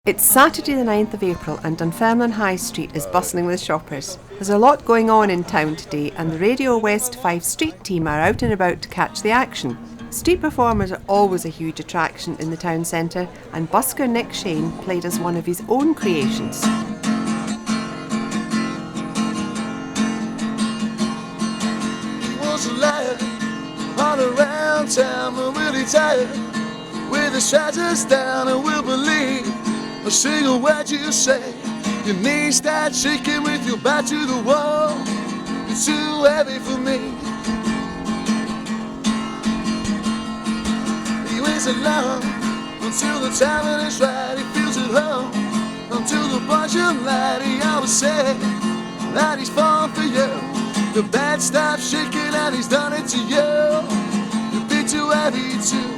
It's Saturday the 9th of April and Dunfermline High Street is bustling with shoppers. There's a lot going on in town today and the Radio West Fife street team are out and about to catch the action. Street performers are always a huge attraction in the town centre and busker Nick Shane played us one of his own creations. He was a liar all around town, but really tired with the shutters down and will believe a single word you say. Your knees start shaking with your back to the wall. It's too heavy for me. He waits alone until the timing is right. He feels at home until the bunch of light. He always said that he's falling for you. The bed stops shaking and he's done it to you. You've been too heavy too.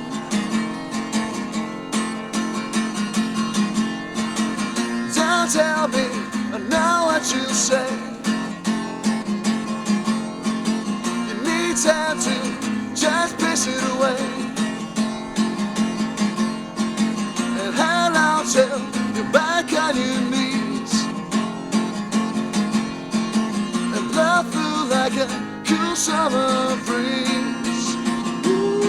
Don't tell me, I know what you'll say. You need time to just piss it away. And how long till you're back on your knees and love through like a cool summer breeze. Ooh.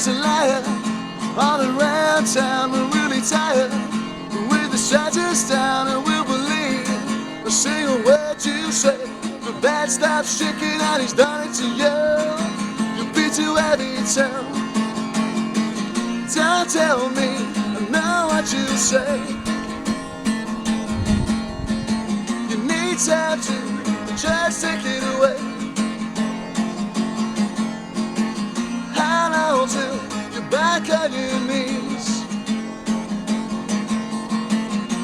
A liar all around town, we're really tired with the shutters down and we'll believe a single word you say. The bed stops shaking and he's done it to you. You'll be too heavy too. Don't tell me, I know what you'll say. You need time to just take it away. Till you're back on your knees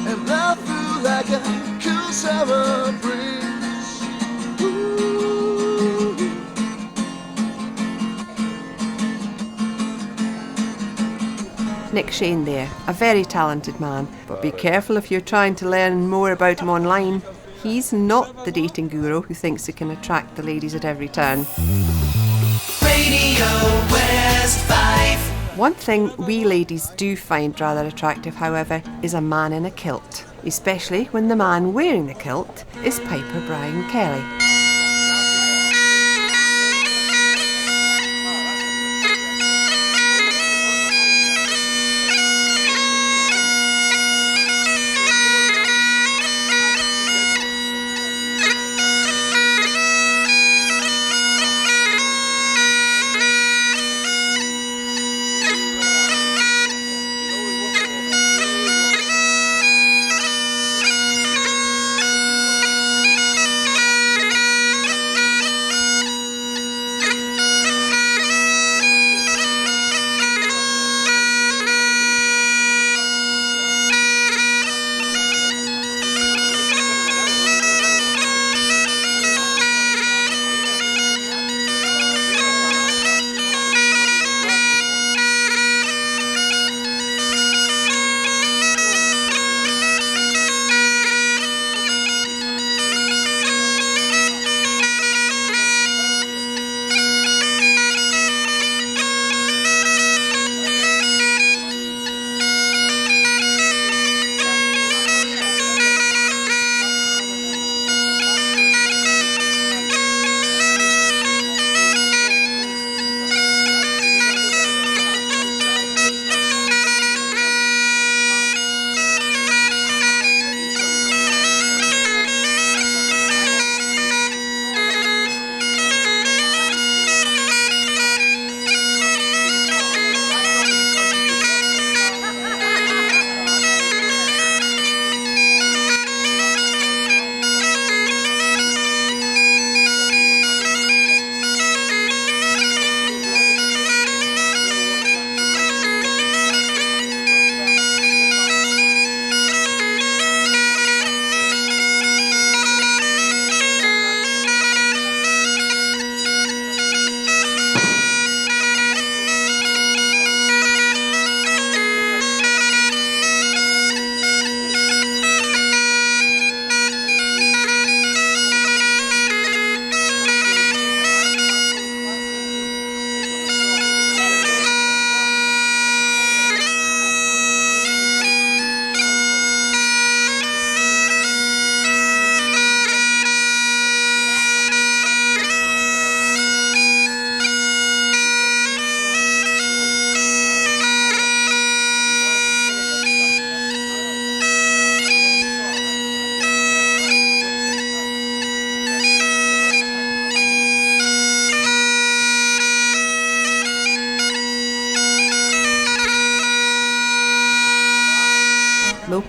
and love through like a cool summer breeze. Ooh. Nick Shane there, a very talented man, but be careful if you're trying to learn more about him online. He's not the dating guru who thinks he can attract the ladies at every turn. Radio West Fife. One thing we ladies do find rather attractive, however, is a man in a kilt, especially when the man wearing the kilt is Piper Brian Kelly.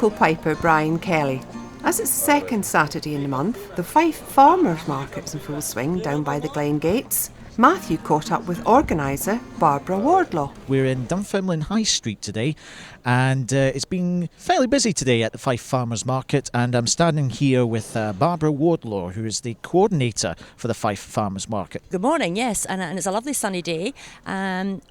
local piper Brian Kelly. As it's the second Saturday in the month, the Fife Farmers Market's in full swing down by the Glen Gates. Matthew caught up with organiser Barbara Wardlaw. We're in Dunfermline High Street today, and it's been fairly busy today at the Fife Farmers Market, and I'm standing here with Barbara Wardlaw, who is the coordinator for the Fife Farmers Market. Good morning, yes, and it's a lovely sunny day.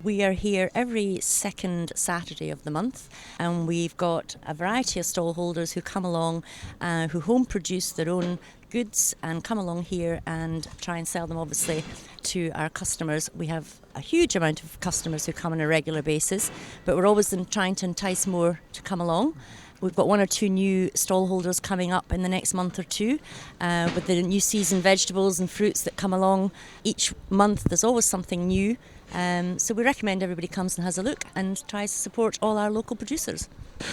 We are here every second Saturday of the month, and we've got a variety of stall holders who come along, who home produce their own goods and come along here and try and sell them, obviously, to our customers. We have a huge amount of customers who come on a regular basis, but we're always trying to entice more to come along. We've got one or two new stall holders coming up in the next month or two with the new season vegetables and fruits that come along. Each month there's always something new, so we recommend everybody comes and has a look and tries to support all our local producers.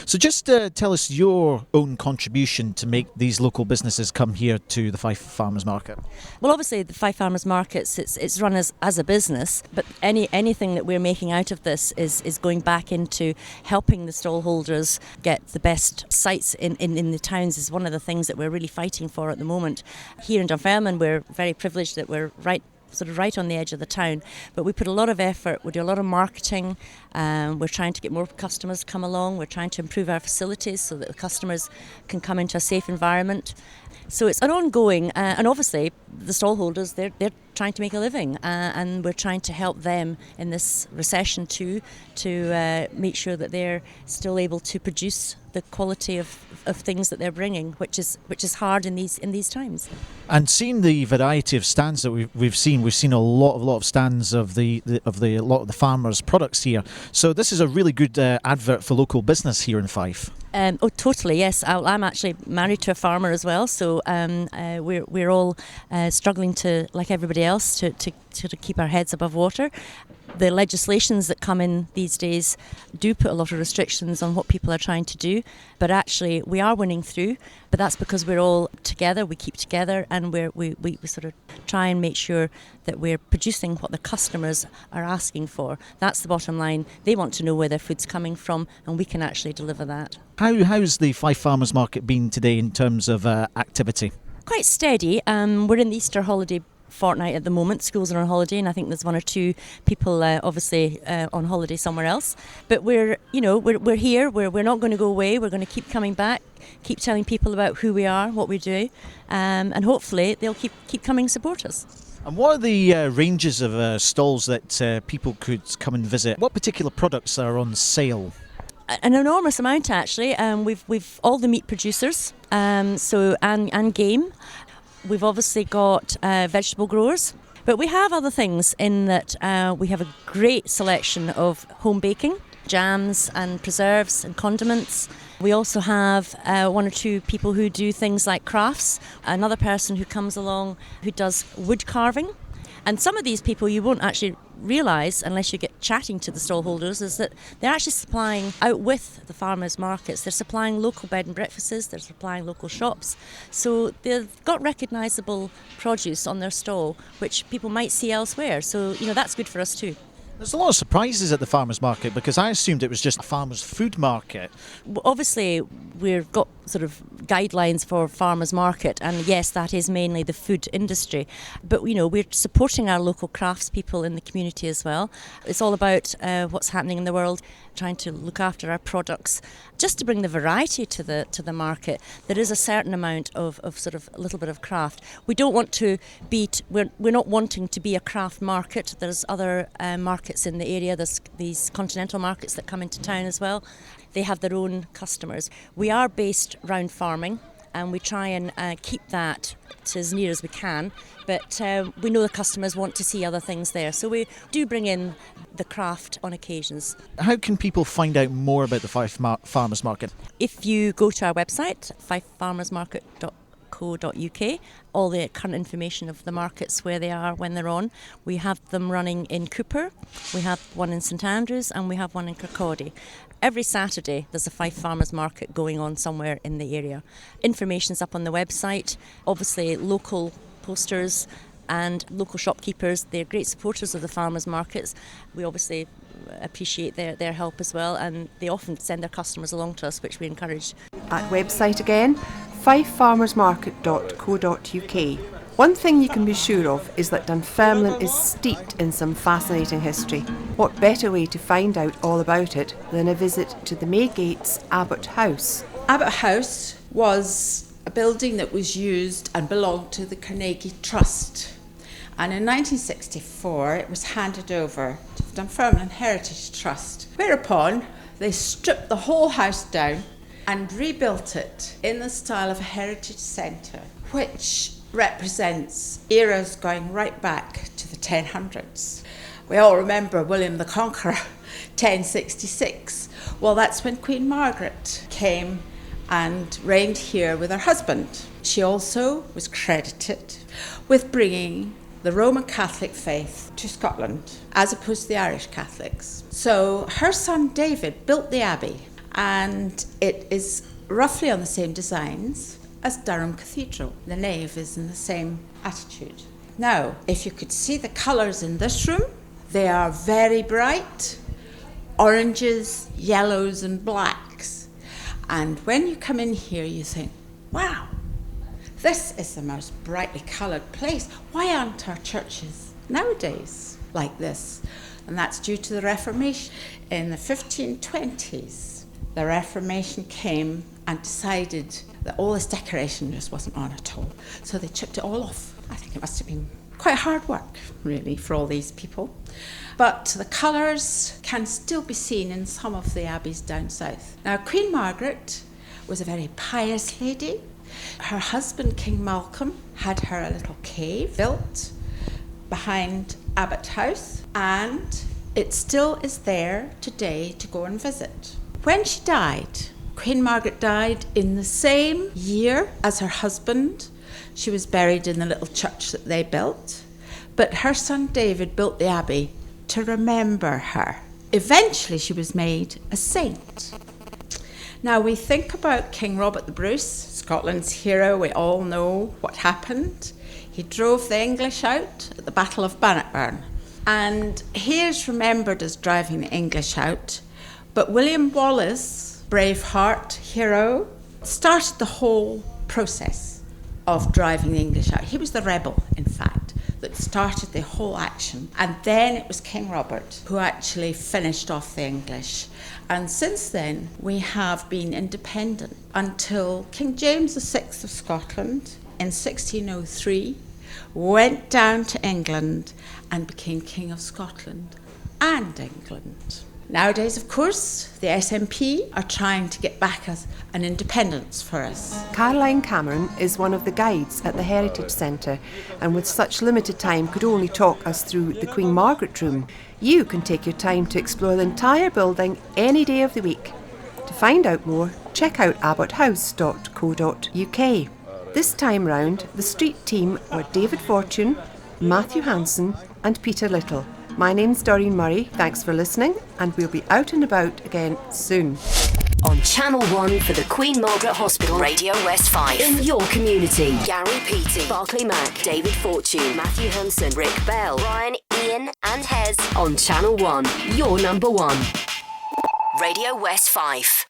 So just tell us your own contribution to make these local businesses come here to the Fife Farmers Market. Well, obviously the Fife Farmers Markets, it's run as a business, but anything that we're making out of this is going back into helping the stall holders get the best sites in the towns. Is one of the things that we're really fighting for at the moment. Here in Dunfermline, we're very privileged that we're right on the edge of the town, but we put a lot of effort, we do a lot of marketing, we're trying to get more customers to come along, we're trying to improve our facilities so that the customers can come into a safe environment. So it's an ongoing, and obviously the stall holders, they're trying to make a living, and we're trying to help them in this recession too, to make sure that they're still able to produce the quality of things that they're bringing, which is hard in these times. And seeing the variety of stands that we've seen a lot of stands of a lot of the farmers' products here. So this is a really good advert for local business here in Fife. Oh, totally, yes. I'm actually married to a farmer as well, so we're all struggling to, like everybody else, to keep our heads above water. The legislations that come in these days do put a lot of restrictions on what people are trying to do, but actually we are winning through. But that's because we're all together, we keep together, and we sort of try and make sure that we're producing what the customers are asking for. That's the bottom line. They want to know where their food's coming from, and we can actually deliver that. How's the Fife Farmers Market been today in terms of activity? Quite steady. We're in the Easter holiday fortnight at the moment. Schools are on holiday, and I think there's one or two people obviously on holiday somewhere else. But we're here. We're not going to go away. We're going to keep coming back, keep telling people about who we are, what we do, and hopefully they'll keep coming and support us. And what are the ranges of stalls that people could come and visit? What particular products are on sale? An enormous amount, actually. We've all the meat producers, and game. We've obviously got vegetable growers, but we have other things in that we have a great selection of home baking, jams and preserves and condiments. We also have one or two people who do things like crafts, another person who comes along who does wood carving. And some of these people you won't actually realise unless you get chatting to the stall holders is that they're actually supplying out with the farmers' markets. They're supplying local bed and breakfasts, they're supplying local shops. So they've got recognisable produce on their stall which people might see elsewhere. So, that's good for us too. There's a lot of surprises at the farmers' market because I assumed it was just a farmers' food market. Obviously, we've got sort of guidelines for farmers' market, and yes, that is mainly the food industry. But we're supporting our local craftspeople in the community as well. It's all about what's happening in the world, trying to look after our products, just to bring the variety to the market. There is a certain amount of sort of a little bit of craft. We don't want to be. We're not wanting to be a craft market. There's other markets in the area. There's these continental markets that come into town as well. They have their own customers. We are based round farming, and we try and keep that to as near as we can, but we know the customers want to see other things there, so we do bring in the craft on occasions. How can people find out more about the Fife Farmers Market? If you go to our website, fifefarmersmarket.co.uk, all the current information of the markets, where they are, when they're on. We have them running in Cooper, we have one in St Andrews, and we have one in Kirkcaldy. Every Saturday there's a Fife Farmers Market going on somewhere in the area. Information's up on the website. Obviously local posters and local shopkeepers, they're great supporters of the farmers markets. We obviously appreciate their help as well, and they often send their customers along to us, which we encourage. At website again, fifefarmersmarket.co.uk. One thing you can be sure of is that Dunfermline is steeped in some fascinating history. What better way to find out all about it than a visit to the Maygates Abbot House? Abbot House was a building that was used and belonged to the Carnegie Trust. And in 1964 it was handed over to the Dunfermline Heritage Trust, whereupon they stripped the whole house down and rebuilt it in the style of a heritage centre, which represents eras going right back to the 1000s. We all remember William the Conqueror, 1066. Well, that's when Queen Margaret came and reigned here with her husband. She also was credited with bringing the Roman Catholic faith to Scotland, as opposed to the Irish Catholics. So her son David built the abbey, and it is roughly on the same designs as Durham Cathedral. The nave is in the same attitude. Now, if you could see the colours in this room, they are very bright, oranges, yellows and blacks. And when you come in here, you think, wow, this is the most brightly coloured place. Why aren't our churches nowadays like this? And that's due to the Reformation. In the 1520s, the Reformation came and decided that all this decoration just wasn't on at all. So they chipped it all off. I think it must have been quite hard work, really, for all these people. But the colours can still be seen in some of the abbeys down south. Now, Queen Margaret was a very pious lady. Her husband, King Malcolm, had her a little cave built behind Abbot House, and it still is there today to go and visit. When she died, Queen Margaret died in the same year as her husband. She was buried in the little church that they built, but her son David built the abbey to remember her. Eventually she was made a saint. Now we think about King Robert the Bruce, Scotland's hero. We all know what happened. He drove the English out at the Battle of Bannockburn, and he is remembered as driving the English out. But William Wallace, Braveheart hero, started the whole process of driving the English out. He was the rebel, in fact, that started the whole action. And then it was King Robert who actually finished off the English. And since then, we have been independent until King James VI of Scotland in 1603 went down to England and became King of Scotland and England. Nowadays, of course, the SNP are trying to get back an independence for us. Caroline Cameron is one of the guides at the Heritage Centre, and with such limited time could only talk us through the Queen Margaret room. You can take your time to explore the entire building any day of the week. To find out more, check out abbothouse.co.uk. This time round, the street team were David Fortune, Matthew Hanson and Peter Little. My name's Doreen Murray, thanks for listening, and we'll be out and about again soon. On Channel 1 for the Queen Margaret Hospital, Radio West Fife. In your community, Gary Peaty, Barclay Mack, David Fortune, Matthew Hanson, Rick Bell, Brian, Ian and Hez. On Channel 1, your number one. Radio West Fife.